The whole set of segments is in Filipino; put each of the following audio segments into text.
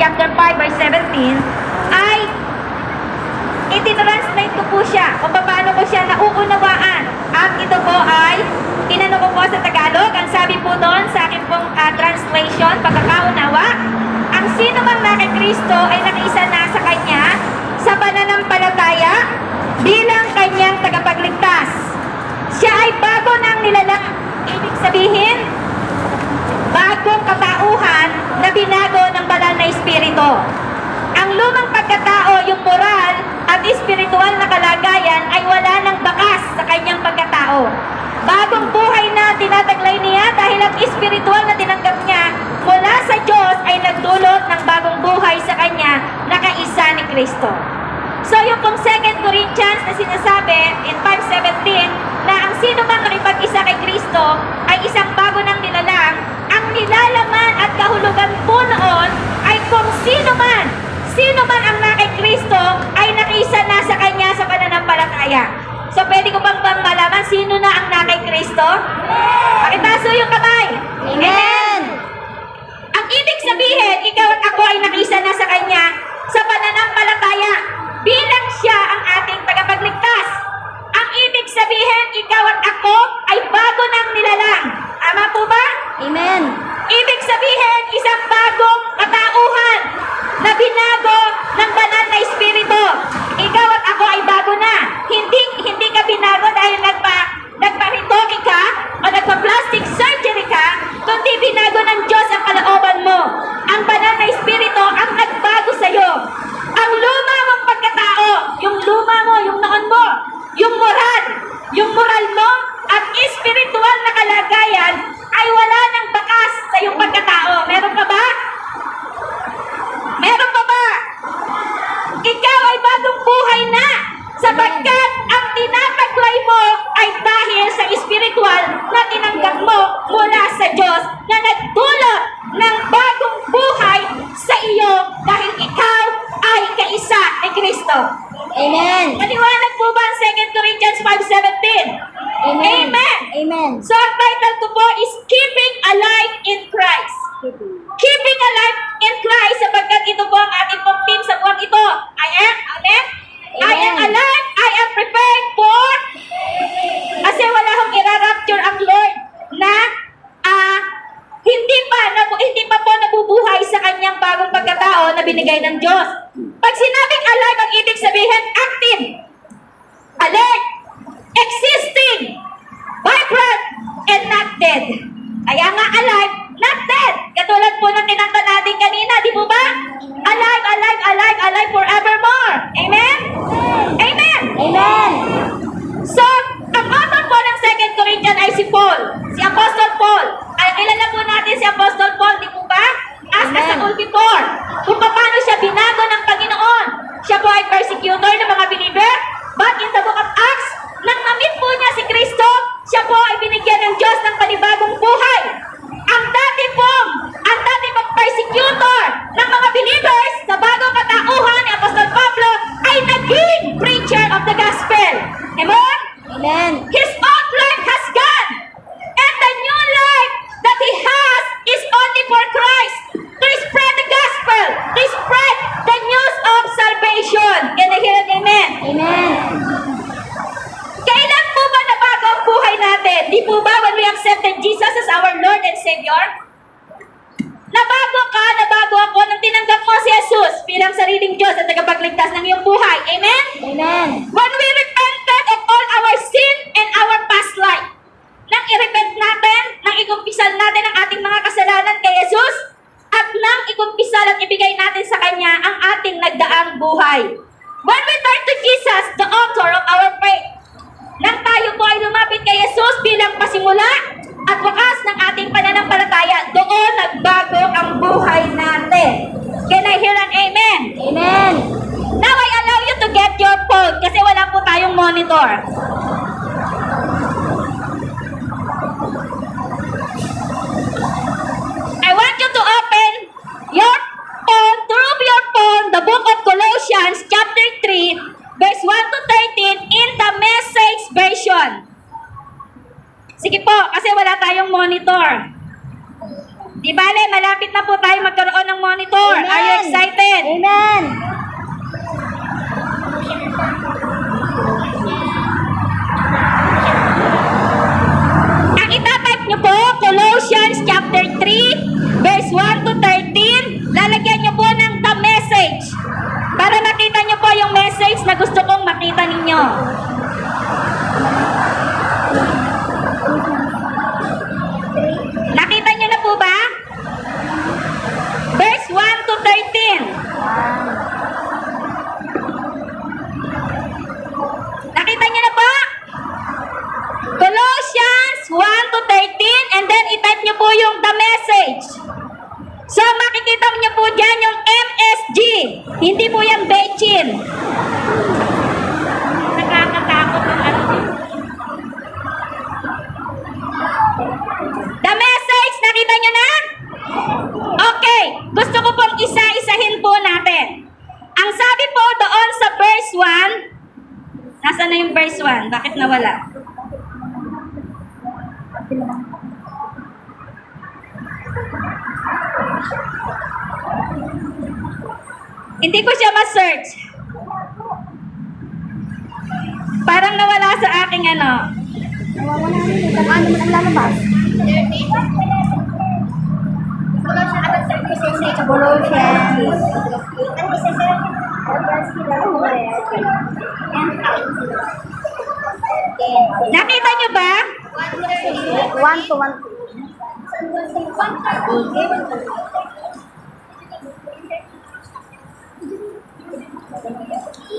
chapter 5, verse 17, ay itinranslate ko po siya kung paano ko siya nauunawaan. At ito po ay inano ko po sa Tagalog. Ang sabi po doon sa akin pong translation, pagkakaunawa, ang sino mang na kay Kristo ay nakiisa na sa Kanya sa pananampalataya bilang Kanyang tagapagligtas. Siya ay bago ng nilalang. Ibig sabihin, bagong katauhan na binago ng banal na Espiritu. Ang lumang pagkatao, yung moral at espiritual na kalagayan ay wala ng bakas sa kanyang pagkatao. Bagong buhay na tinataglay niya dahil ang espiritual na tinanggap niya mula sa Diyos ay nagdulot ng bagong buhay sa kanya na kaisa ni Kristo. So yung pong 2 Corinthians na sinasabi in 5:17 na ang sino mang nakipag-isa kay Kristo ay isang bago ng nilalang, ang nilalaman at kahulugan po noon ay kung sino man ang na kay Kristo ay nakiisa na sa Kanya sa pananampalataya. So pwede ko bang malaman sino na ang na kay Kristo? Pakitaso yung kamay. Amen! Ang ibig sabihin, ikaw at ako ay nakiisa na sa Kanya sa pananampalataya bilang siya ang ating tagapagligtas. Ang ibig sabihin, ikaw at ako ay bago ng nilalang. Tama po ba? Amen. Ibig sabihin, isang bagong katauhan na binago ng banal na Espiritu. Ikaw at ako ay bago na. Hindi ka binago dahil nagpa-retoke ka o nagpa-plastic surgery ka, kundi binago ng Diyos ang kalooban mo. Ang banal na Espiritu ang nagbago sa'yo. Ang luma mong pagkatao, yung luma mo, yung noon mo, yung moral mo at espiritual na kalagayan ay wala ng bakas sa iyong pagkatao. Meron ka ba? Meron pa ba? Ikaw ay bagong buhay na sapagkat ang tinataglay mo ay dahil sa espiritual na tinanggap mo mula sa Diyos na nagdulot ng bagong buhay sa iyo dahil ikaw ay kaisa ni Kristo. Amen. Maliwanag po ba ang 2 Corinthians 5:17? Amen. Amen. Amen. So ang title ko po is Keeping Alive in Christ. Keeping alive in Christ sapagkat ito po ang ating pong theme sa buwan ito. Amen? I am alive, I am prepared for kasi wala akong i-rapture ang Lord na hindi pa po nabubuhay sa kanyang bagong pagkatao na binigay ng Diyos. Pag sinabing alive, ang ibig sabihin active, alert, existing, vibrant, and not dead. Kaya nga alive, not dead. Katulad po ng kinanta natin kanina, di po ba? Alive, alive, alive, alive forevermore. Amen? Amen? Amen. So, ang author po ng 2 Corinthians ay si Paul, si Apostle Paul. Ay, kilala po natin si Apostle Paul, di po ba? As sa before, kung paano siya binago ng Panginoon. Siya po ay persecutor ng mga believer, but in the book of Acts, nang na-meet po niya si Kristo, siya po ay binigyan ng Diyos ng panibagong buhay. Ang dati pong persecutor ng mga believers sa bagong katauhan ni Apostol Pablo ay naging preacher of the gospel. Amen? Amen. His old life has gone. And the new life that he has is only for Christ. To spread the gospel. To spread the news of salvation. Can I hear an amen? Amen. Kailan po ba nabago ang buhay natin? Di po ba when we accepted Jesus as our Lord and Savior? Nabago ako nang tinanggap mo si Jesus bilang sariling Diyos at tagapagligtas ng iyong buhay. Amen? Amen. When we repented of all our sin and our past life, nang i-repent natin, nang ikumpisal natin ang ating mga kasalanan kay Jesus, at nang ikumpisal at ibigay natin sa Kanya ang ating nagdaang buhay. When we turn to Jesus, the author of our faith, nang tayo po ay lumapit kay Jesus bilang pasimula at wakas ng ating pananampalataya, doon nagbago ang buhay natin. Can I hear an amen? Amen. Now I allow you to get your phone kasi wala po tayong monitor. I want you to open your phone, through your phone, the book of Colossians chapter 3, verse 1 to 13 in the Message version. Sige po, kasi wala tayong monitor. Di bale, malapit na po tayo magkaroon ng monitor. Hindi po yan bechin. Nakakatakot ang ano. The message, nakita nyo na? Okay, gusto ko pong isa-isahin po natin. Ang sabi po doon sa verse 1, nasa na yung verse 1? Bakit nawala? Hindi ko siya ma-search. Parang nawala sa aking ano. Ano mo naglalabas? Nakita nyo ba? 1 to 1.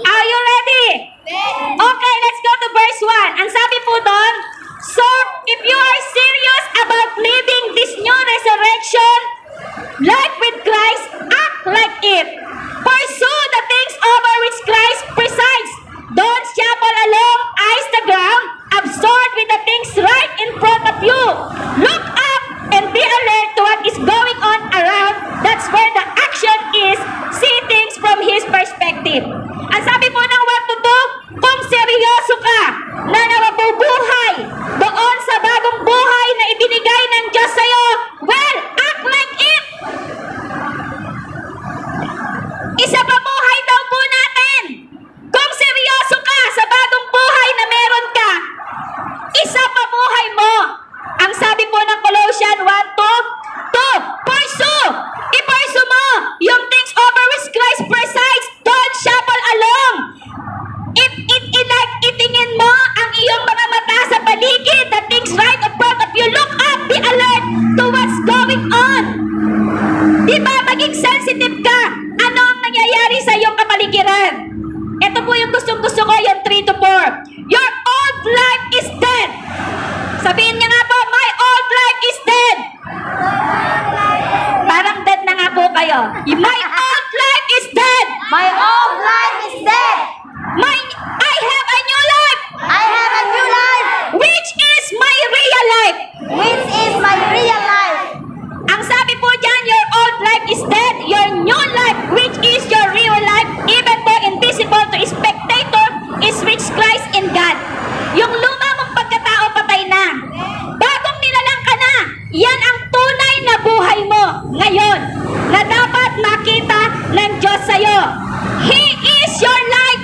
Are you ready? Okay, let's go to verse 1. Ang sabi po doon, so if you are serious about living this new resurrection life with Christ, act like it. Pursue the things over which Christ presides. Don't shuffle along, eyes the ground, absorbed with the things right in front of you. Look up and be alert to what is going on around. That's where the action is. See things from His perspective. Ang sabi po ng 1 to 2, kung seryoso ka na nawabubuhay doon sa bagong buhay na ibinigay ng Diyos sa'yo, well, act like it. Isa pa buhay daw po natin. Kung seryoso ka sa bagong buhay na meron ka, isa pa buhay mo. Ang sabi po ng Colossians 1 to 2, pursue. I-pursue mo yung things over which Christ presides. Don't shuffle along. Itingin mo ang iyong mga mata sa paligid. The things right in front of you. Look up. Be alert to what's going on. Diba? Maging sensitive ka. Ano ang nangyayari sa iyong kapaligiran? Ito po yung gustong-gusto ko, yung 3 to 4. Your old life is dead. Sabihin niya nga po, my old life is dead. Parang dead na nga po kayo. My old life is dead. My old life is dead. I have a new life. I have a new life, Which is my real life. which is my real life. Ang sabi po dyan, your old life is dead. Your new life, which is your real life, even though invisible to a spectator, is rich Christ in God. Yung luma mong pagkatao patay na. Bagong nilalang ka na. Yan ang tunay na buhay mo ngayon na dapat makita ng Diyos sa'yo. He is your life.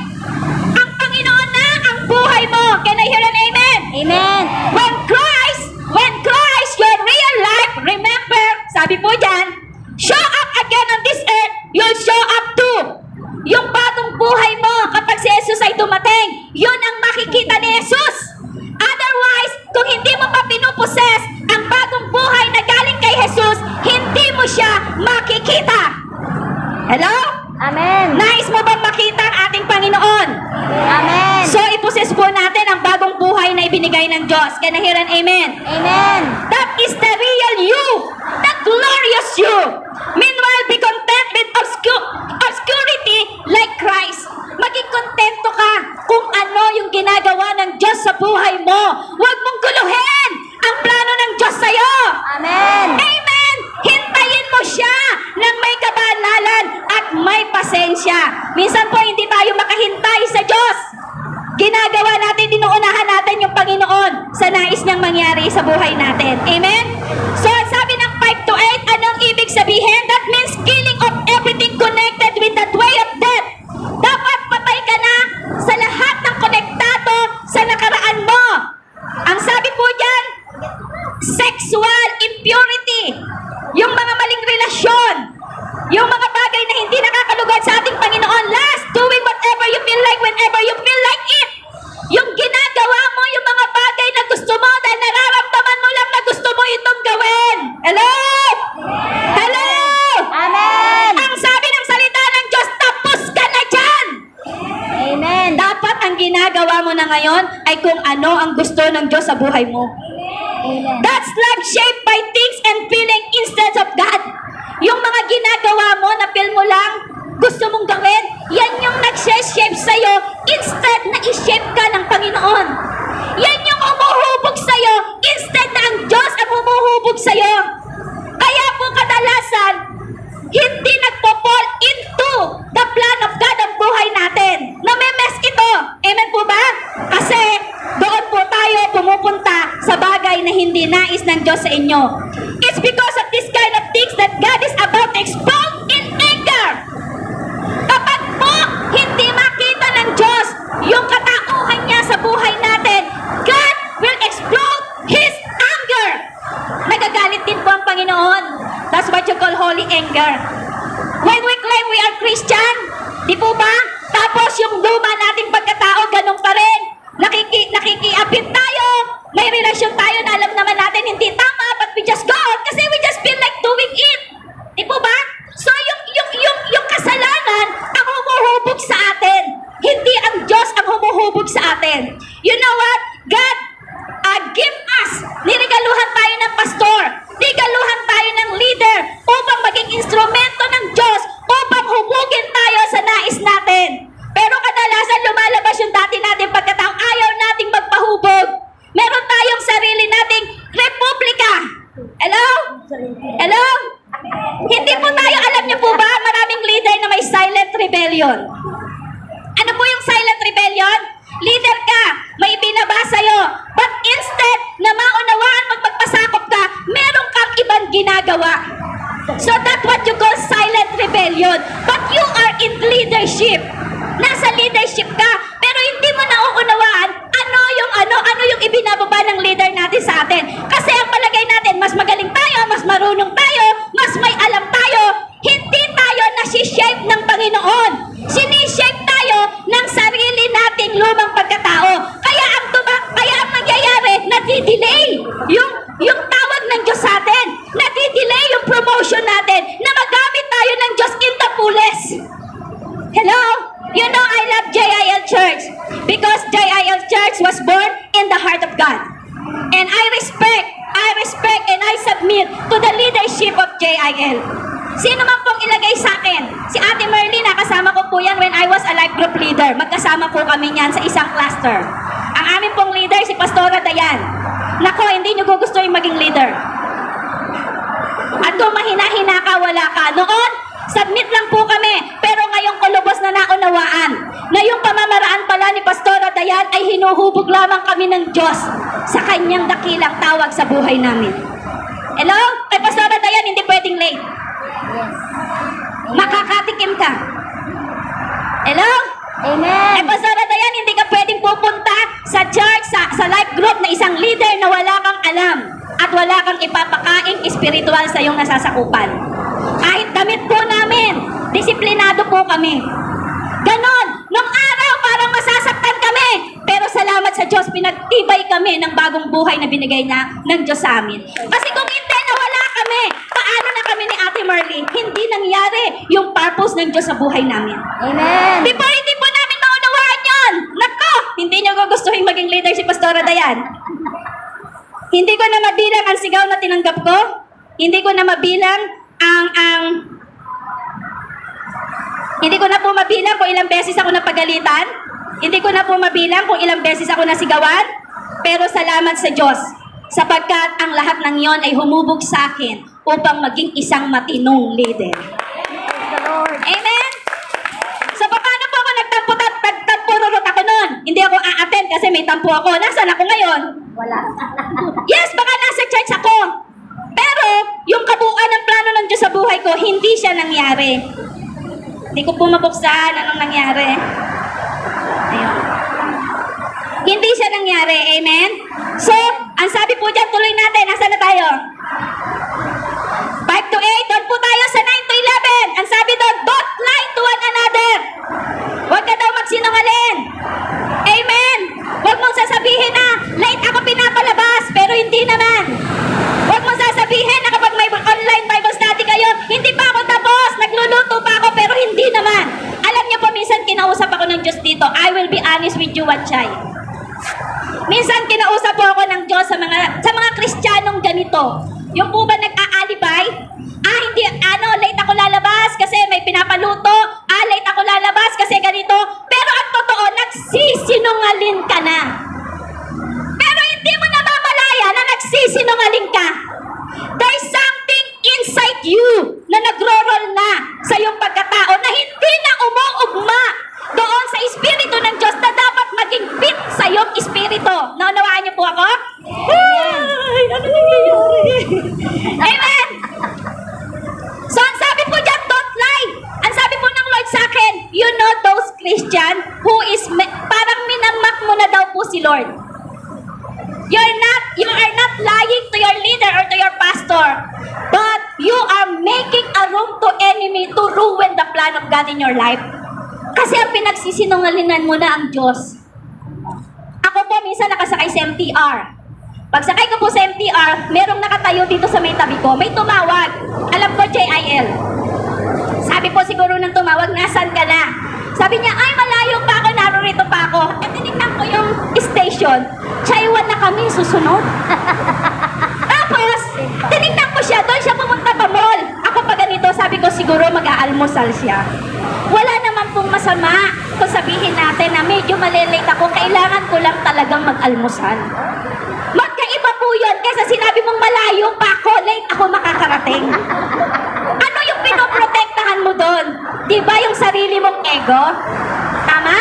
Ang Panginoon na ang buhay mo. Can I hear an amen? Amen. When Christ, your real life, remember, sabi po dyan, show up again on this earth, you'll show up too. Yung bagong buhay mo kapag si Jesus ay dumating, yun ang makikita ni Jesus. Otherwise, kung hindi mo pa pinuposes ang bagong buhay na galing kay Jesus, hindi mo siya makikita. Hello? Amen. Nais mo bang makita ang ating Panginoon? Amen. So, iposes po natin ang bagong buhay na ibinigay ng Diyos. Can I hear an amen? Amen. That is the real you, the glorious you. Meanwhile, be content with obscurity like Christ. Maging kontento ka kung ano yung ginagawa ng Diyos sa buhay mo. Huwag mong guluhin ang plano ng Diyos sa'yo. Amen. Amen! Hintayin mo siya ng may kabanalan at may pasensya. Minsan po hindi tayo makahintay sa Diyos. Ginagawa natin, dinuunahan natin yung Panginoon sa nais niyang mangyari sa buhay natin. Amen? So, sabi ng 5 to 8, anong ibig sabihin? That means killing of everything connected with that way of death. Dapat patay ka na sa lahat ng konektado sa nakaraan mo. Ang sabi po dyan, sexual impurity, yung mga maling relasyon, yung mga bagay na hindi nakakalugod sa ating Panginoon. Last, doing whatever you feel like whenever you feel like it. Yung ginagawa mo, yung mga bagay na gusto mo dahil nararamdaman mo lang na gusto mo itong gawin. Hello? Hello? Amen. Ang sabi ng salita ng Diyos, tapos ka na dyan. Amen. Dapat ang ginagawa mo na ngayon ay kung ano ang gusto ng Diyos sa buhay mo. Amen. That's life shaped by things and feeling instead of God. Yung mga ginagawa mo na feel mo lang, gusto mong gawin. sa'yo instead na i-shape ka ng Panginoon. Yan yung humuhubog sa'yo instead na ang Diyos ang humuhubog sa'yo. Kaya po kadalasan, hindi nagpo-fall into the plan of God ang buhay natin. Name-mess ito. Amen po ba? Kasi doon po tayo pumupunta sa bagay na hindi nais ng Diyos sa inyo. It's because of this kind of things that God is about to explode in anger. Kapag po hindi makita ng Diyos yung katauhan niya sa buhay natin, God will explode His anger. Nagagalit din po ang Panginoon. That's what you call holy anger. When we claim we are Christian, di po ba? Tapos yung luma nating pagkatao, ganun pa rin. Nakikiapit tayo. May relasyon tayo na alam naman natin hindi tama, but we just go out kasi we just feel like doing it. Di po ba? So yung kasalanan ang humuhubog sa atin. Hindi ang Diyos ang humuhubog sa atin. You know what? God give us. Niregaluhan tayo ng pastor. Niregaluhan tayo ng leader upang maging instrumento ng Diyos upang hubugin tayo sa nais natin. Pero kadalasan lumalabas yung dati natin pagkatao. Ayaw nating magpahubog. Meron tayong sarili nating republika. Hello? Hello? Hindi po tayo, alam niyo po ba, maraming leader na may silent rebellion. Ano po yung silent rebellion? Leader ka, may binaba sa'yo, but instead na maunawaan magpagpasakop ka, meron kang ibang ginagawa. So that's what you call silent rebellion. But you are in leadership. Nasa leadership ka, pero hindi mo nauunawaan ano yung ibinababa ng leader natin sa atin. Kasi ang palagay natin, mas magaling tayo, mas marunong tayo, mas may alam tayo. Hindi tayo nasi-shape ng Panginoon. Sinishape tayo ng sarili nating lumang pagkatao. Kaya ang nangyayari, nadidelay yung tawag ng Diyos sa atin. Nadidelay yung promotion natin na magamit tayo ng Diyos in the fullest. Hello? You know, I love JIL Church because JIL Church was born in the heart of God. And I respect and I submit to the leadership of JIL. Sino man pong ilagay sa akin? Si Ate Merlina, kasama ko po yan when I was a life group leader. Magkasama po kami niyan sa isang cluster. Ang amin pong leader, si Pastora Dayan. Nako, hindi nyo gugustuhin maging leader. At kung mahina-hina ka, wala ka. Noon, submit lang po kami. Pero ngayong kulubos na naunawaan na yung pamamaraan pala ni Pastora Dayan ay hinuhubog lamang kami ng Diyos sa kanyang dakilang tawag sa buhay namin. Hello? Kay Pastora Dayan, hindi pwedeng late. Makakatikim ka. Hello? Amen. Kay Pastora Dayan, hindi ka pwedeng pupunta sa church, sa life group na isang leader na wala kang alam at wala kang ipapakaing espiritual sa iyong nasasakupan. Kahit damit po namin, disiplinado po kami. Ganon, nung araw parang masasaktan kami, pero salamat sa Diyos, pinagtibay kami ng bagong buhay na binigay ng Diyos sa amin. Kasi kung hindi na wala kami, paano na kami ni Ate Marley? Hindi nangyari yung purpose ng Diyos sa buhay namin. Amen. Before hindi po namin maunawaan yun, nako, hindi nyo gugustuhin maging leader si Pastora Dayan. Hindi ko na mabilang ang sigaw na tinanggap ko. Hindi ko na mabilang hindi ko na po mabilang kung ilang beses ako napagalitan. Hindi ko na po mabilang kung ilang beses ako nasigawan. Pero salamat sa Diyos, sapagkat ang lahat ng yon ay humubog sa akin upang maging isang matinong leader. Amen? So paano po ako nagtampo-rurot ako noon? Hindi ako a-attend kasi may tampo ako. Nasaan ako ngayon? Wala. Yes, baka nasa church ako. Pero, yung kabuuan ng plano ng Diyos sa buhay ko, hindi siya nangyari. Hindi ko po mabuksan anong nangyari. Ayun. Hindi siya nangyari. Amen? So, ang sabi po dyan, tuloy natin. Nasaan na tayo? 5 to 8. Doon po tayo sa 9 to 11. Ang sabi doon, don't lie to one another. Huwag ka daw magsinungaling. Amen? Huwag mong sasabihin na, late ako pinapalabas, pero hindi naman. Huwag mong sasabihin na kapag may online Bible study kayo, hindi pa ako tapos, nagluluto pa ako, pero hindi naman. Alam niyo po, minsan kinausap ako ng Diyos dito. I will be honest with you, Watchay. Minsan kinausap po ako ng Diyos sa mga Kristiyanong ganito. Yung po ba nag-aalibay? Hindi, late ako lalabas kasi may pinapaluto. Late ako lalabas kasi ganito. Pero ang tao na hindi na umuugma doon sa Espiritu ng Diyos na dapat maging fit sa iyong Espiritu. Naunawaan niyo po ako? Ay, ano nangyayari? Amen! So, ang sabi po dyan, don't lie. Ang sabi po ng Lord sa akin, you know those Christian who is, parang minamak mo na daw po si Lord. You are not lying to your leader or to your pastor, but you are making a room to enemy to ruin the plan of God in your life. Kasi ang pinagsisinungalingan mo na ang Diyos. Ako po minsan nakasakay sa MTR. Pagsakay ko po sa MTR, merong nakatayo dito sa may tabi ko. May tumawag. Alam ko, JIL. Sabi po siguro ng tumawag, nasan ka na? Sabi niya, ay malayo pa ako, narito pa ako. At tinignan ko yung station. Chaiwan na kami, susunod. Tapos, tinignan ko siya, doon siya pumunta pa mall. Ako pa ganito, sabi ko siguro mag-aalmusal siya. Wala naman pong masama kung sabihin natin na medyo malilate ako, kailangan ko lang talagang mag-almusal. Magkaiba po yun, kaysa sinabi mong malayo pa ako, late ako makakarating. Ano yung pinoprotektahan mo doon? Diba yung sarili mong ego? Tama?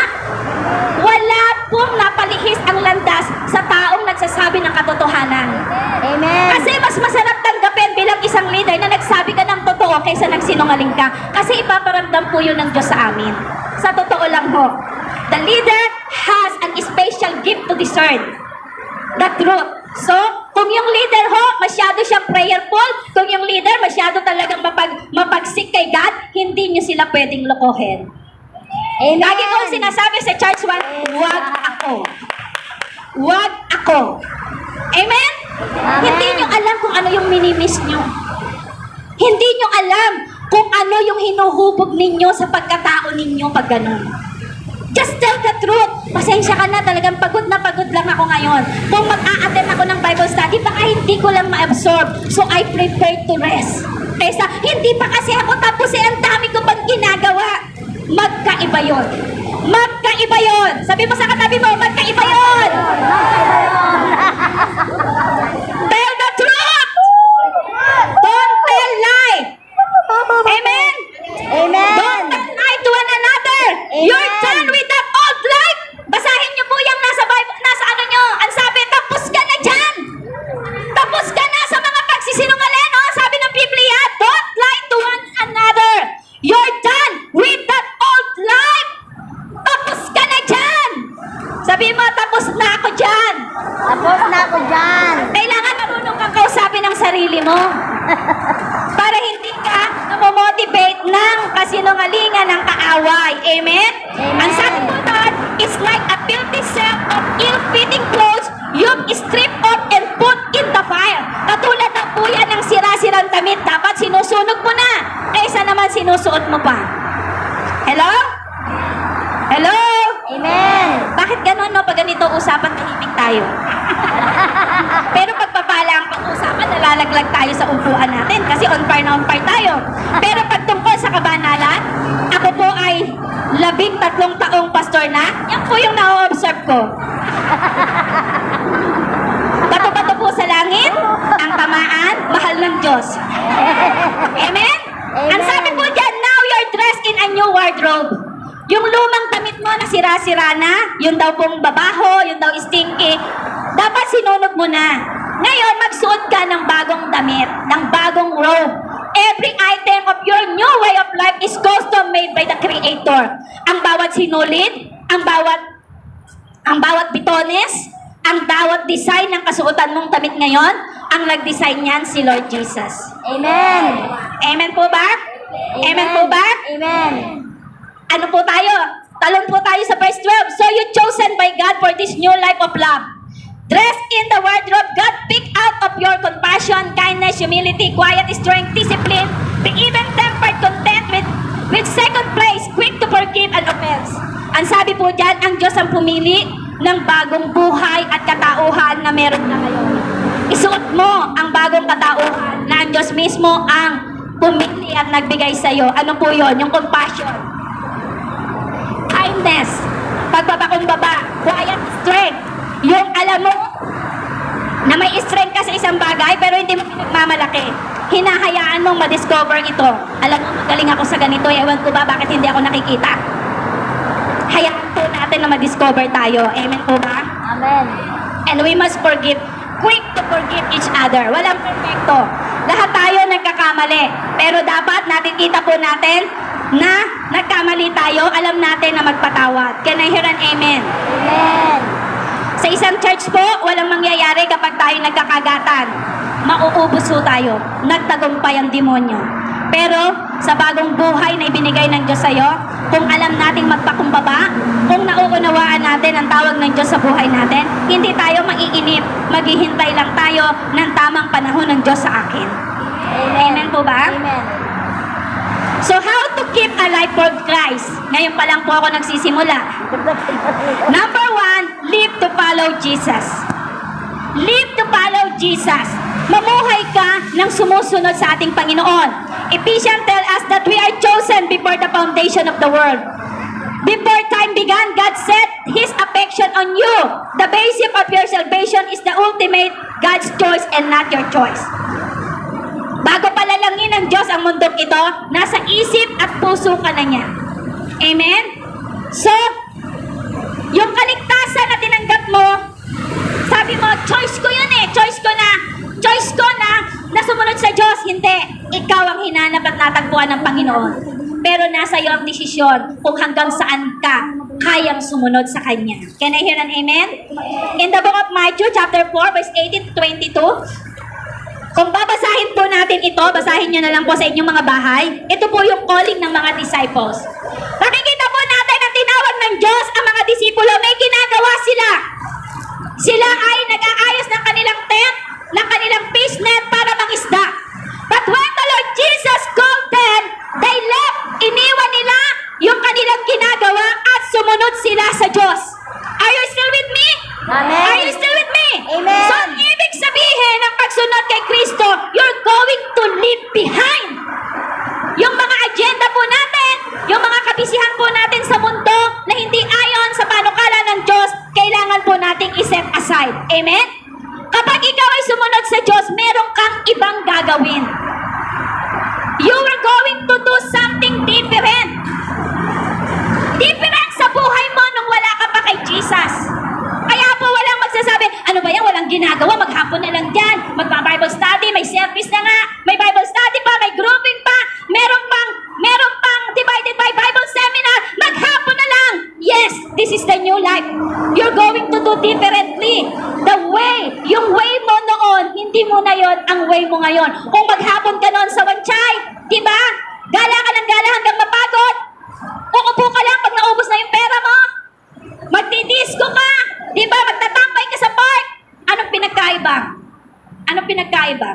Wala pong napalihis ang landas sa taong nagsasabi ng katotohanan. Amen. Kasi mas masarap tanggapin bilang isang leader na nagsabi ka ng totoo kaysa nagsinungaling ka. Kasi ipaparamdam po yun ng Diyos sa amin. Sa totoo lang ho. The leader has an special gift to discern the truth. So, kung yung leader ho, masyado siyang prayerful, kung yung leader masyado talagang mapagsik kay God, hindi niyo sila pwedeng lokohin. Amen. Lagi ko sinasabi sa church one, wag ako. Wag ako. Amen? Amen. Hindi nyo alam kung ano yung minimiss nyo. Hindi nyo alam kung ano yung hinuhubog ninyo sa pagkatao ninyo pag ganun. Just tell the truth. Pasensya ka na, talagang pagod na pagod lang ako ngayon. Kung mag-a-attend ako ng Bible study, baka hindi ko lang ma-absorb. So I prefer to rest. Kaysa, hindi pa kasi ako tapos ang dami ko pang ginagawa. Magkaiba yun. Magkaiba yun. Sabi mo sa katabi mo, magkaiba yun. Tell the truth. Don't tell lie. Amen? Amen. Don't tell lie to one another. Amen. You're done with that old life. Basahin niyo po yung nasa Bible, nasa ano nyo. Ang sabi, tapos ka na dyan. Tapos ka na sa mga pagsisinungaling. Oh, sabi ng Biblia, don't lie to one another. You're done with that old life. Tapos ka na dyan. Sabi mo, tapos na ako dyan. Tapos na ako dyan. Kailangan marunong kang kausapin ang sarili mo. Para hindi ka namomotivate ng kasinungalingan ng kaaway. Amen? Amen. Ang sabi po doon, it's like a filthy set of ill-fitting clothes you've stripped off and put in the fire. Katulad ng po yan ng sira-sirang damit. Dapat sinusunog mo na. Kaysa naman sinusuot mo pa. Hello? Hello? Amen. Bakit ganun, no? Pag ganito usapan, tahimik tayo. Pero pagpapala ang pag-usapan, nalalaglag tayo sa upuan natin kasi on fire na on fire tayo. Pero pag tungkol sa kabanalan, ako po ay 13 taong pastor na. Yan po yung na-observe ko. Bato-bato po sa langit, ang tamaan, mahal ng Diyos. Amen? Ang sabi po dyan, now you're dressed in a new wardrobe. Yung lumang damit mo na sira-sira na, yun daw pong babaho, yun daw stinky, dapat sinunog mo na. Ngayon, magsuot ka ng bagong damit, ng bagong robe. Every item of your new way of life is custom made by the Creator. Ang bawat sinulid, ang bawat bitones, ang bawat design ng kasuotan mong damit ngayon, ang nag-design niyan si Lord Jesus. Amen. Amen po ba? Amen po ba? Amen. Ano po tayo? Talon po tayo sa verse 12. So you chosen by God for this new life of love. Dressed in the wardrobe God picked out of your compassion, kindness, humility, quiet, strength, discipline, be even-tempered, content with second place, quick to forgive an offense. Ang sabi po dyan, ang Diyos ang pumili ng bagong buhay at katauhan na meron na ngayon. Isuot mo ang bagong katauhan na ang Diyos mismo ang pumili at nagbigay sa iyo. Ano po yun? Yung compassion, kindness, pagpapakumbaba, quiet, strength. Yung alam mo na may strength ka sa isang bagay pero hindi mo pinagmamalaki. hinahayaan mong ma-discover ito. Alam mo, magaling ako sa ganito. Ewan ko ba bakit hindi ako nakikita. Hayaan po natin na ma-discover tayo. Amen po ba? Amen. And we must forgive. Quick to forgive each other. Walang perfecto. Lahat tayo nagkakamali. Pero dapat nakikita po natin na nagkamali tayo. Alam natin na magpatawad. Can I hear an amen? Amen. Sa isang church po, walang mangyayari kapag tayo nagkakagatan. Mauubos po tayo. Nagtagumpay ang demonyo. Pero sa bagong buhay na ibinigay ng Diyos sa'yo, kung alam nating magpakumbaba, kung nauunawaan natin ang tawag ng Diyos sa buhay natin, hindi tayo maiinip. Maghihintay lang tayo ng tamang panahon ng Diyos sa akin. Amen po ba? Amen. So how to keep a life for Christ? Ngayon pa lang po ako nagsisimula. Number 1, live to follow Jesus. Live to follow Jesus. Mamuhay ka ng sumusunod sa ating Panginoon. Ephesians tell us that we are chosen before the foundation of the world. Before time began, God set His affection on you. The basis of your salvation is the ultimate God's choice and not your choice. Bago palalangin ng Diyos ang mundong ito, nasa isip at puso ka na niya. Amen? So, yung kaligtasan na tinanggap mo, sabi mo, choice ko yun eh, choice ko na sumunod sa Diyos. Hindi, ikaw ang hinanap at natagpuan ng Panginoon. Pero nasa iyo ang desisyon kung hanggang saan ka kayang sumunod sa Kanya. Can I hear an amen? In the book of Matthew, chapter 4, verse 18 to 22, kung babasahin po natin ito, basahin nyo na lang po sa inyong mga bahay. Ito po yung calling ng mga disciples. Nakikita po natin ang tinawag ng Diyos ang mga disipulo. May ginagawa sila. Sila ay nag-aayos ng kanilang tent, ng kanilang fish net para mangisda. But when the Lord Jesus called them, they left. Iniwan nila yung kanilang ginagawa at sumunod sila sa Diyos. Are you still with me? Amen. Are you still with me? Amen. So, ang ibig sabihin ng pagsunod kay Kristo, you're going to leave behind yung mga agenda po natin, yung mga kabisihan po natin sa mundo na hindi ayon sa panukala ng Diyos, kailangan po nating iset aside. Amen? Kapag ikaw ay sumunod sa Diyos, meron kang ibang gagawin. You are going to do something different. Different sa buhay mo nung wala ka pa kay Jesus. Kaya po walang magsasabi, ano ba yan, walang ginagawa, maghapon na lang dyan, magpa-Bible study, may service na nga, may Bible study pa, may grouping pa, meron pang divided by Bible seminar, maghapon na lang. Yes, this is the new life. You're going to do differently. The way, yung way mo noon, hindi mo na yon ang way mo ngayon. Kung maghapon ka noon sa Wanchay, di ba? Gala ka ng gala hanggang mapagod. Uupo ka lang pag naubos na yung pera mo. Magdidisco ka. Di ba? Magtatambay ka sa park. Anong pinagkaiba? Anong pinagkaiba?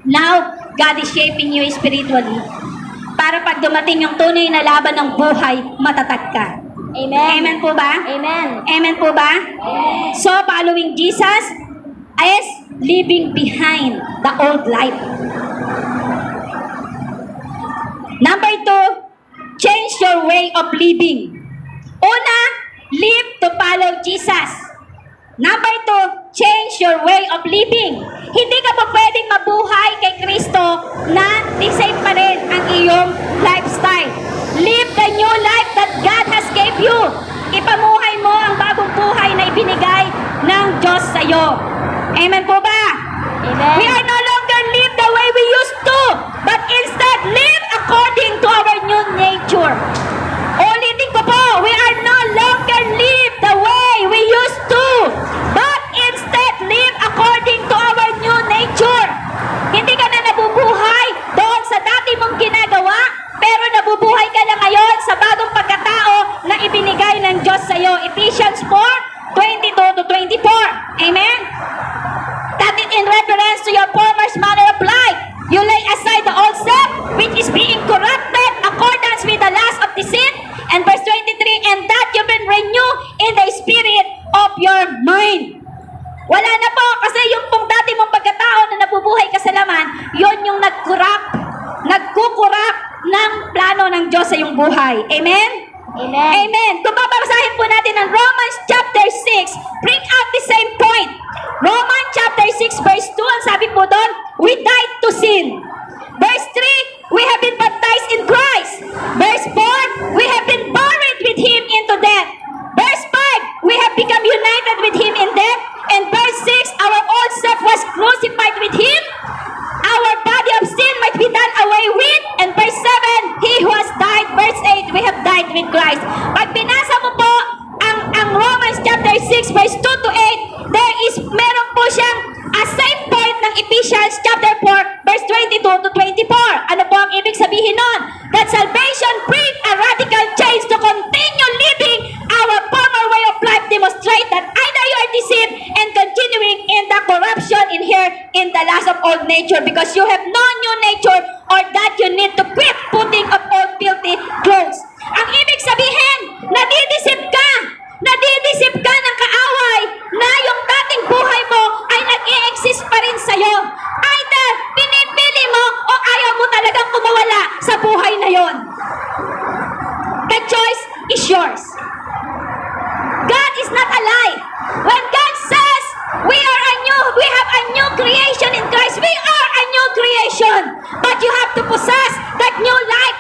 Now, God is shaping you spiritually para pag dumating yung tunay na laban ng buhay, matatag ka. Amen. Amen po ba? Amen. Amen po ba? Amen. So, following Jesus is leaving behind the old life. Number 2, change your way of living. Una, live to follow Jesus. Number 2, change your way of living. Hindi ka pa pwedeng mabuhay kay Kristo na the same pa rin ang iyong lifestyle. Live the new life that God has gave you. Ipamuhay mo ang bagong buhay na ibinigay ng Diyos sa iyo. Amen po ba? Amen. We are no longer live the way we used to, but instead live according to our new nature. Ulitin ko po, we are no longer live the way we used to, but instead live according to our new nature. Hindi ka na nabubuhay doon sa dati mong ginagawa, pero nabubuhay ka na ngayon sa bagong pagkatao na ibinigay ng Diyos sa iyo. Ephesians 4:22 to 24. Amen? That is in reference to your former manner of life. You lay aside the old self, which is being corrupted accordance with the lust of the sin. And verse 23, and that you've been renewed in the spirit of your mind. Wala na po, kasi yung pong dati mong pagkatao na nabubuhay ka sa laman, yun yung nagkukurap ng plano ng Diyos sa iyong buhay. Amen? Amen. Amen. Kung babasahin po natin ang Romans chapter 6, bring out the same point. Romans chapter 6 verse 2, ang sabi po doon, we died to sin. Verse 3, we have been baptized in Christ. Verse 4, we have been buried with Him into death. Verse 5, we have become united with Him in death. And verse 6, our old self was crucified with Him. Our body of sin might be done away with. And verse 7, He who has died. Verse 8, we have died with Christ. Pag binasa mo po ang Romans chapter 6 verse 2 to 8, meron po siyang same point ng Ephesians chapter 4 verse 22 to 24. Ano po ang ibig sabihin nun? That salvation brings a radical change to continue living our former way of life, demonstrate that either you are deceived and continuing in the corruption in here in the lust of old nature, because you have no new nature, or that you need to quit putting of old filthy clothes. Ang ibig sabihin, nadidisip ka ng kaaway na yung dating buhay mo ay nag-i-exist pa rin sa'yo. Either pinipili mo o ayaw mo talagang kumawala sa buhay na yon. The choice is yours. God is not a lie. When God says we have a new creation in Christ, we are a new creation. But you have to possess that new life.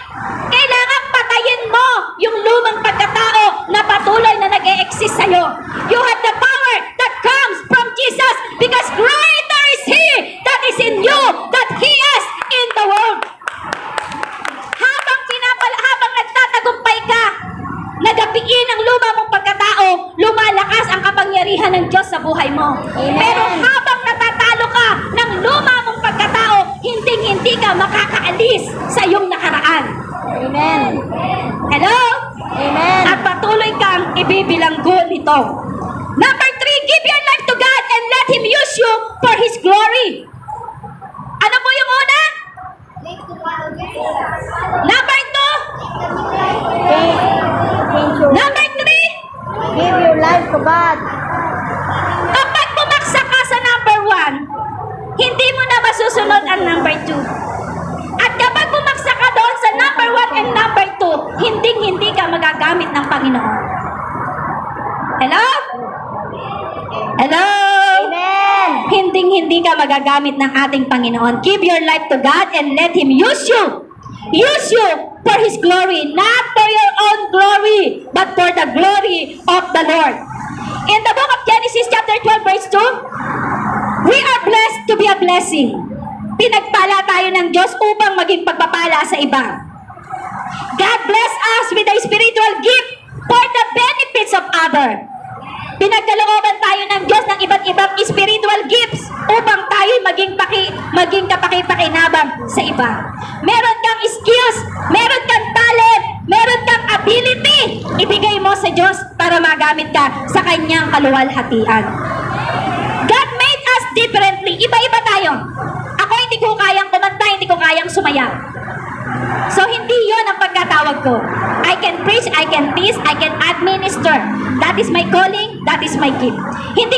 Kailangan patayin mo yung lumang pagkatao na patuloy na nag-e-exist sa'yo. You have the power that comes from Jesus, because greater is He that is in you that He is in the world. Habang nagtatagumpay ka, nagapiin ang luma mong pagkatao, lumalakas ang kapangyarihan ng Diyos sa buhay mo. Amen. Pero habang natatalo ka ng luma mong pagkatao, hindi ka makakaalis sa iyong nakaraan. Amen. Hello? Amen. At patuloy kang ibibilanggo nito. Number 3, give your life to God and let Him use you for His glory. Ano po yung una? Number 2? Number 3? Give your life to God. Kapag bumaksak ka sa number 1, hindi mo na masusunod ang number 2. At kapag bumaksak ka doon sa number 1 and number 2, hindi ka magagamit ng Panginoon. Hello? Hello? Amen. Hindi ka magagamit ng ating Panginoon. Give your life to God and let Him use you. Use you for His glory, not for your own glory, but for the glory of the Lord. In the book of Genesis chapter 12 verse 2, we are blessed to be a blessing. Pinagpala tayo ng Diyos upang maging pagpapala sa iba. God bless us with a spiritual gift for the benefits of others. Pinagkalooban tayo ng Diyos ng iba't ibang spiritual gifts upang tayo maging kapaki-pakinabang sa iba. Meron kang skills, meron kang talent, meron kang ability. Ibigay mo sa Diyos para magamit ka sa Kanyang kaluwalhatian. God made us differently. Iba-iba tayo. Ako hindi ko kayang kumanta, hindi ko kayang sumayaw. So, hindi yon ang pagkatawag ko. I can preach, I can teach, I can administer. That is my calling, that is my gift. Hindi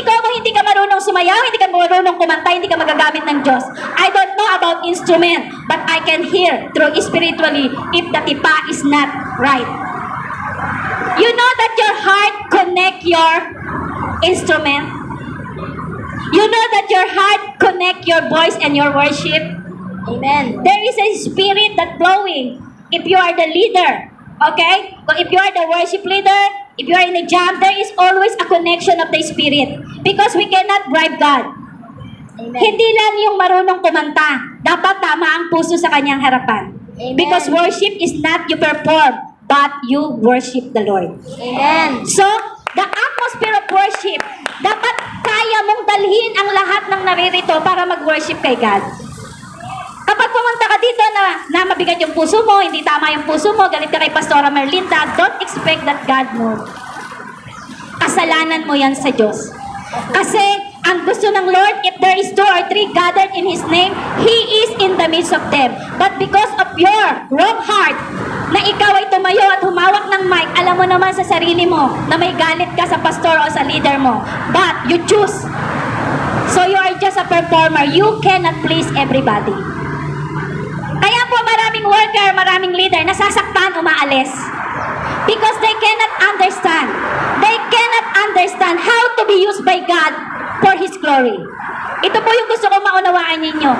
ka marunong sumayaw, hindi ka marunong kumanta, hindi ka magagamit ng Diyos. I don't know about instrument, but I can hear through spiritually if the tipa is not right. You know that your heart connect your instrument? You know that your heart connect your voice and your worship? Amen. There is a spirit that blowing if you are the leader. Okay? If you are the worship leader, if you are in a jam, there is always a connection of the spirit. Because we cannot bribe God. Amen. Hindi lang yung marunong kumanta. Dapat tama ang puso sa kanyang harapan. Amen. Because worship is not you perform, but you worship the Lord. Amen. So, the atmosphere of worship, dapat kaya mong dalhin ang lahat ng naririto para mag-worship kay God. Kapag pumunta ka dito na mabigat yung puso mo, hindi tama yung puso mo, galit ka kay Pastora Merlinda, don't expect that God knows. Kasalanan mo yan sa Diyos. Kasi ang gusto ng Lord, if there is 2 or 3 gathered in His name, He is in the midst of them. But because of your wrong heart, na ikaw ay tumayo at humawak ng mic, alam mo naman sa sarili mo na may galit ka sa pastor o sa leader mo. But you choose. So you are just a performer. You cannot please everybody. Kaya po maraming worker, maraming leader, nasasaktan, umaalis. Because they cannot understand. They cannot understand how to be used by God for His glory. Ito po yung gusto ko maunawaan ninyo.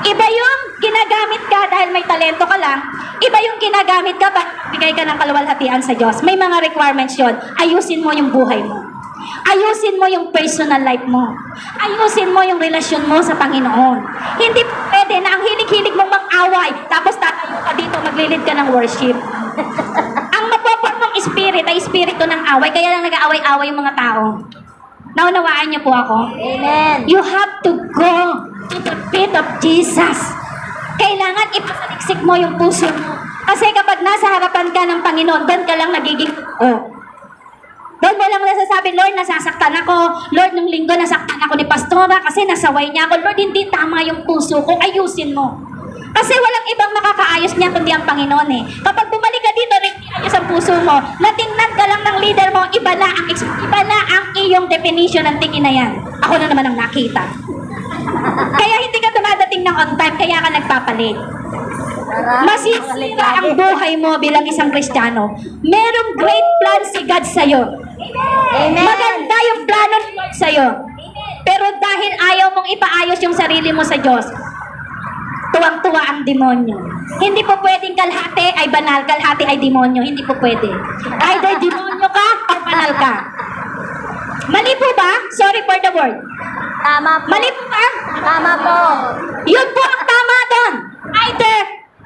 Iba yung ginagamit ka dahil may talento ka lang. Iba yung ginagamit ka para bigay ka ng kaluwalhatian sa Diyos. May mga requirements yun. Ayusin mo yung buhay mo. Ayusin mo yung personal life mo. Ayusin mo yung relasyon mo sa Panginoon. Hindi pwede na ang hilig-hilig mong mag-away, tapos tatayo ka dito, maglilid ka ng worship. Ang mapoport mong spirit ay spirito ng away, kaya lang nag-aaway-away yung mga tao. Naunawaan niyo po ako? Amen. You have to go to the feet of Jesus. Kailangan ipasaliksik mo yung puso mo. Kasi kapag nasa harapan ka ng Panginoon, doon ka lang nagiging doon mo lang nasasabi, Lord, nasasaktan ako. Lord, nung linggo nasaktan ako ni Pastora kasi nasaway niya ako. Lord, hindi tama yung puso ko. Ayusin mo. Kasi walang ibang makakaayos niya kundi ang Panginoon eh. Kapag bumalik ka dito, ayos ang puso mo, natingnan ka lang ng leader mo, iba na ang iyong definition ng tingin na yan. Ako na naman ang nakita. Kaya hindi ka dumadating ng on time, kaya ka nagpapalit. Masisira ang buhay mo bilang isang Kristiyano. Merong great plan si God sa'yo. Amen. Maganda yung plano ni Lord sa'yo. Pero dahil ayaw mong ipaayos yung sarili mo sa Diyos, tuwang-tuwa ang demonyo. Hindi po pwedeng kalhati ay banal, kalhati ay demonyo. Hindi po pwede. Either demonyo ka o banal ka. Mali po ba? Sorry for the word. Tama po. Mali po ba? Tama po. Yun po ang tama doon.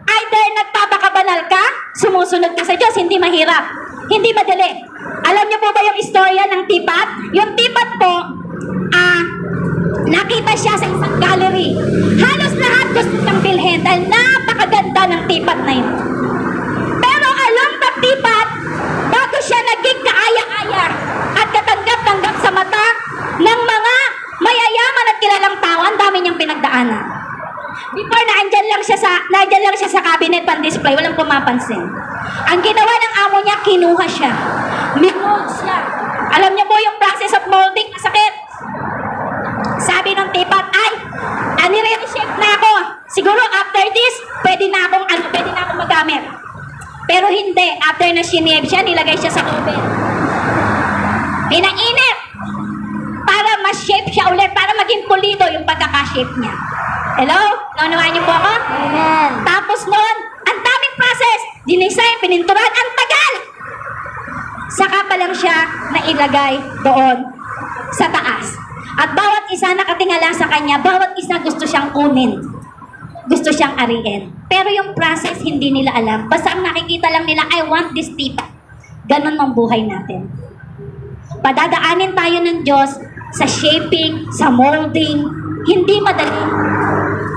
Either nagpapakabanal ka, sumusunod ka sa Diyos, hindi mahirap. Hindi madali. Alam niyo po ba yung istorya ng tipat? Yung tipat po, nakita siya sa isang gallery. Halos lahat gusto niyang bilhin dahil napakaganda ng tipat na yun. Pero along the tipat, bago siya naging kaaya-aya at katanggap-tanggap sa mata ng mga mayayaman at kilalang tao, ang dami niyang pinagdaanan. Before na andyan lang siya sa cabinet pan-display, walang pumapansin. Ang ginawa ng amo niya, kinuha siya. Minold siya. Alam niyo po yung process of molding, masakit. Sabi ng tipat, nire-reshape na ako. Siguro after this, pwede na akong magamit. Pero hindi, after na shinave siya, nilagay siya sa oven. Pinainit. Para ma-shape siya ulit, para maging pulido yung pagkaka-shape niya. Hello? Naunawaan niyo po ako? Amen. Tapos noon, ang daming process. Dinesign, pininturan, ang tagal! Saka pa lang siya nailagay doon sa taas. At bawat isa nakatingala sa kanya, bawat isa gusto siyang kunin. Gusto siyang ariin. Pero yung process, hindi nila alam. Basta ang nakikita lang nila, I want this tipa. Ganon ang buhay natin. Padadaanin tayo ng Diyos sa shaping, sa molding. Hindi madali.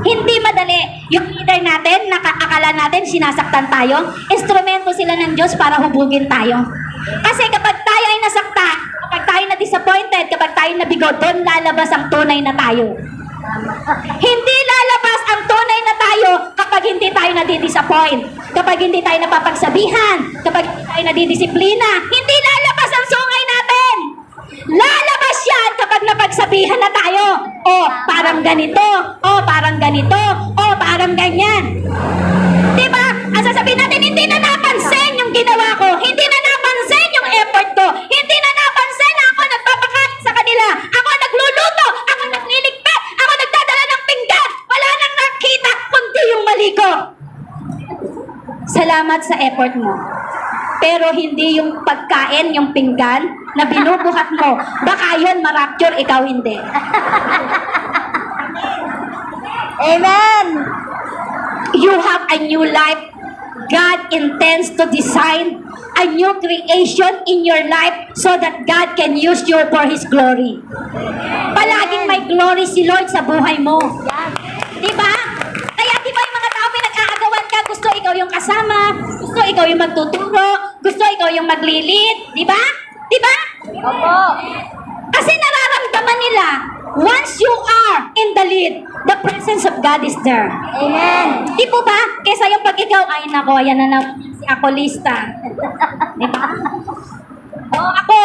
Hindi madali. Yung leader natin, nakakala natin, sinasaktan tayo. Instrumento sila ng Diyos para hubugin tayo. Kasi kapag tayo ay nasaktan, kapag tayo na disappointed, kapag tayo nabigo, doon lalabas ang tunay na tayo. Hindi lalabas ang tunay na tayo kapag hindi tayo nadidisappoint, kapag hindi tayo napapagsabihan, kapag hindi tayo nadidisiplina. Hindi lalabas ang sungay natin. Lalabas yan kapag napagsabihan na tayo. Parang ganito. Parang ganito. Parang ganyan. Diba? Ang sasabihin natin, hindi na napansin yung ginawa ko. Hindi na napansin yung effort ko. Hindi na napansin na ako nagpapakain sa kanila. Ako nagluluto. Ako nagliligpit. Ako nagdadala ng pinggan. Wala nang nakita kundi yung mali ko. Salamat sa effort mo. Pero hindi yung pagkain, yung pinggan na binubuhat mo. Baka yun ma-rapture, ikaw hindi. Amen. You have a new life. God intends to design a new creation in your life so that God can use you for His glory. Palaging may glory si Lord sa buhay mo. Diba? Kaya diba yung mga tao pinag-aagawan ka, gusto ikaw yung kasama, gusto ikaw yung magtuturo, gusto ikaw yung maglilid. Diba? Diba? Opo. Kasi nararamdaman nila, once you are in the lead, the presence of God is there. Amen. Di po ba? Kesa yung pag ikaw, ay nako, yan na naman si Akolista. Di ba? Ako.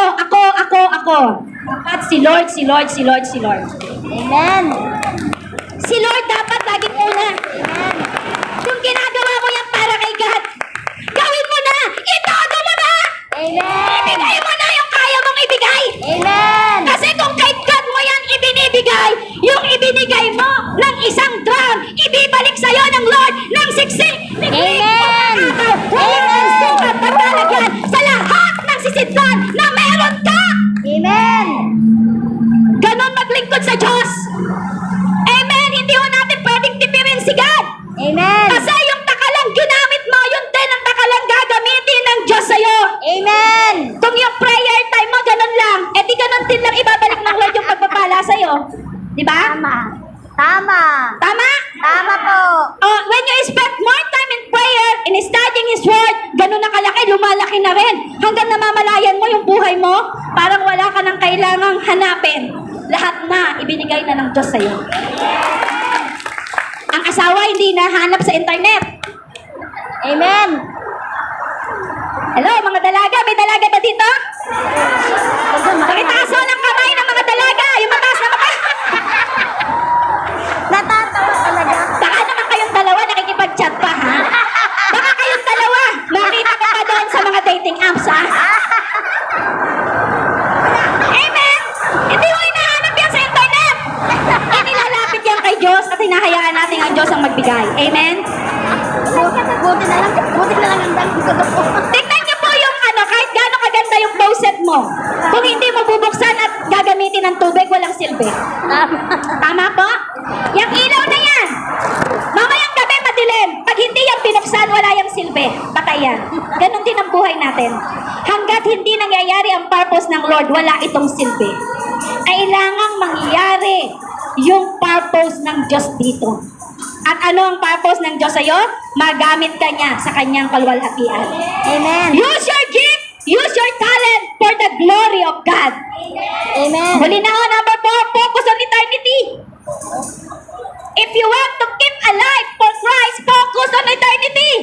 Dapat si Lord. Amen. Si Lord dapat laging una. Kung ginagawa mo yan para kay God, gawin mo na! Itodo mo na! akin na rin. Hanggang namamalayan mo yung buhay mo, parang wala ka nang kailangang hanapin. Lahat na ibinigay na ng Diyos sa'yo. Ang asawa hindi nahanap sa internet. Amen. Hello, mga dalaga. May dalaga ba dito? Pakitaso ng kamay ng mga dalaga. Yung mataas na mata. Natatawa talaga. Baka naman kayong dalawa nakikipag-chat pa, ha? Baka kayong dalawa makita ko pa doon sa mga dating apps, ha? Amen! Hindi mo hinahanap yan sa internet. Inilalapit yan kay Diyos at hinahayaan natin ang Diyos ang magbigay. Amen? Buti na lang ang dami ko doon. Tignan niyo po yung kahit gaano kaganda yung closet mo. Kung hindi mo bubuksan at gagamitin ng tubig, walang silbi. Tama po? Yung ilaw na yan. Mamayang gabi madilim. Pag hindi yan binuksan, wala yung silbi. Patay yan. Ganon din ang buhay natin. Hanggat hindi nangyayari ang purpose ng Lord, wala itong silbi. Kailangang mangyayari yung purpose ng Diyos dito. At ano ang purpose ng Diyos sa'yo? Magamit ka niya sa kanyang kalwalhatian. Amen. Use your gift, use your talent for the glory of God. Amen. Huli na number 4, focus on eternity. If you want to keep alive for Christ, focus on eternity.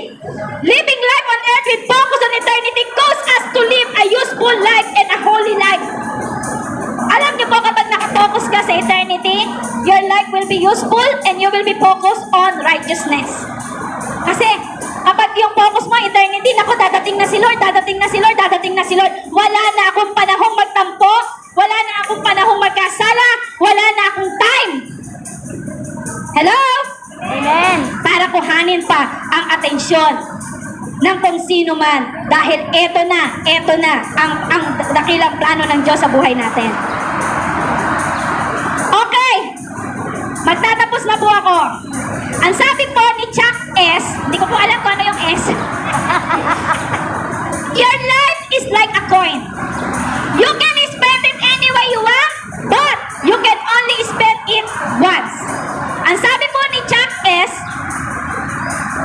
Living life on earth with focus on eternity causes us to live a useful life and a holy life. Alam niyo po, kapag nakafocus ka sa eternity, your life will be useful and you will be focused on righteousness. Kasi, kapag yung focus mo, eternity, naku, dadating na si Lord, dadating na si Lord, dadating na si Lord. Wala na akong panahong magtampo, wala na akong panahong magkasala, wala na akong time. Hello? Amen. Para kuhanin pa ang atensyon ng kung sino man. Dahil eto na ang dakilang plano ng Diyos sa buhay natin. Okay. Magtatapos na po ako. Ang sabi po ni Chuck S., hindi ko po alam kung ano yung S. Your life is like a coin. You can spend it any way you want, but you can only spend it once. Ang sabi po ni Chuck S.,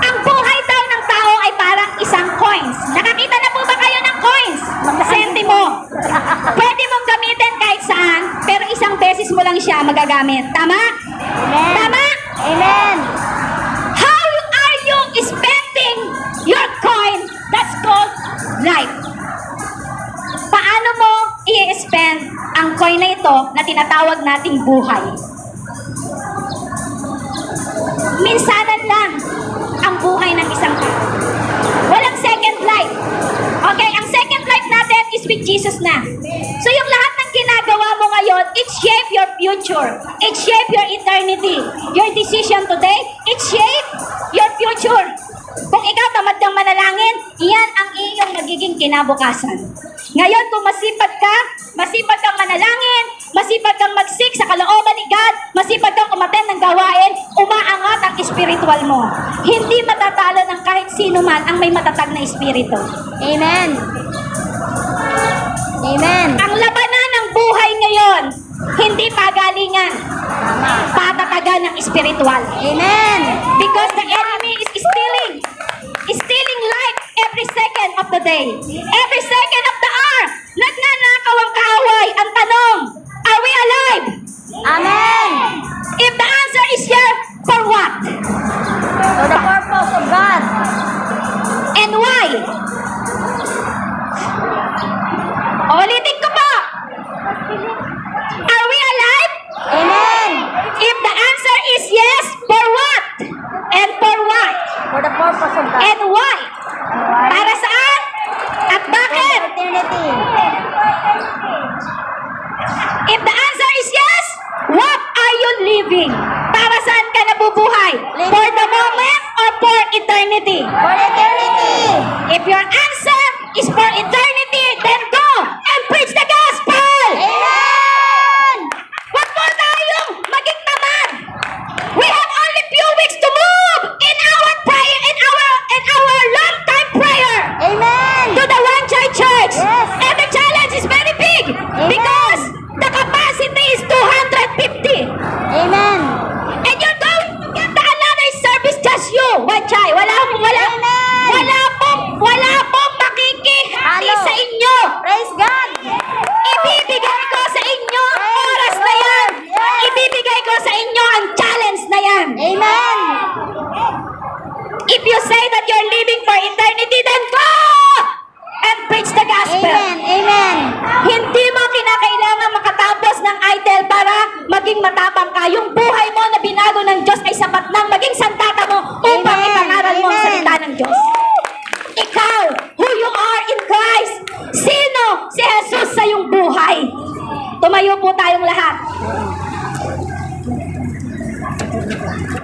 ang buhay daw ng tao ay parang isang coins. Nakakita na po ba kayo ng coins? Mga sentimo. Pwede mong gamitin kahit saan, pero isang beses mo lang siya magagamit. Tama? Amen. Tama? Amen. How are you spending your coin? That's called life. Paano mo i-spend ang coin na ito na tinatawag nating buhay? Minsanan lang ang buhay ng isang tao. Walang second life. Okay, ang second life natin is with Jesus na. So yung lahat ng ginagawa mo ngayon, it shape your future. It shape your eternity. Your decision today, it shape your future. Kung ikaw tamad kang manalangin, iyan ang iyong magiging kinabukasan. Ngayon, kung masipag kang manalangin, masipag kang mag-seek sa kalooban ni God, masipag kang umattend ng gawain, umaangat ang spiritual mo. Hindi matatalo ng kahit sino man ang may matatag na espiritu. Amen. Amen. Ang labanan ng buhay ngayon, hindi pagalingan, patatagan ng spiritual. Amen. Because the enemy is stealing life every second of the day. Every second of the hour. Nagnanakaw ang kaaway. Ang tanong, are we alive? Amen. If the answer is yes, for what? For the purpose of God. And why? Ulitin ko po. Are we alive? Amen. If the answer is yes, for what? And for what? For the purpose of God. And why? Para saan? At bakit? Eternity. If the answer is yes, what are you living? Para saan ka nabubuhay? For the moment or for eternity? For eternity. If your answer is for eternity, then go and preach the gospel! Amen. Huwag po tayong maging tamad. We have only few weeks to move in our prayer, in our long-time prayer Amen. to the One Child Church. Yes. And the challenge is very big because the capacity is 250. Amen. And you're going to get the another service just you. One child. Wala pong maging matapang ka. Yung buhay mo na binago ng Diyos ay sapat nang maging sandata mo upang Amen. ipangaral mo ang Amen. salita ng Diyos. Ikaw, who you are in Christ. Sino si Jesus sa iyong buhay? Tumayo po tayong lahat.